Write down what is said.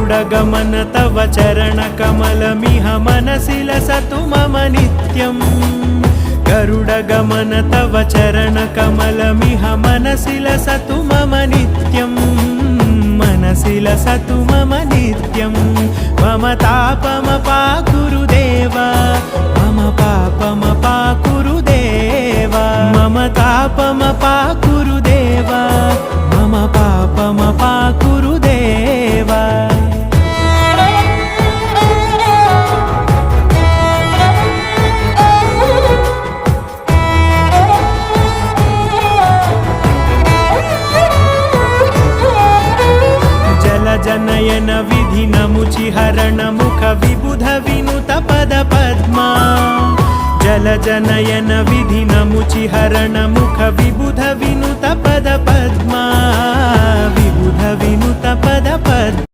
गरुडगमन तव चरणकमलमिह मनसि लसतु मम नित्यम् गरुडगमन तव चरणकमलमिह मनसि लसतु मम नित्यम् मनसि लसतु मम नित्यम् मम तापमपाकुरु देव मम पापमपाकुरु देव मम तापमपाकुरु देव मम पापमपाकुरु देव जनयन विधिनमुचिहरण मुख विबुध विनुत पद पद्मा जल जनयन विधिनमुचिहरण मुख विबुध विनुत पद पद्मा विबुध विनुत पद पद्मा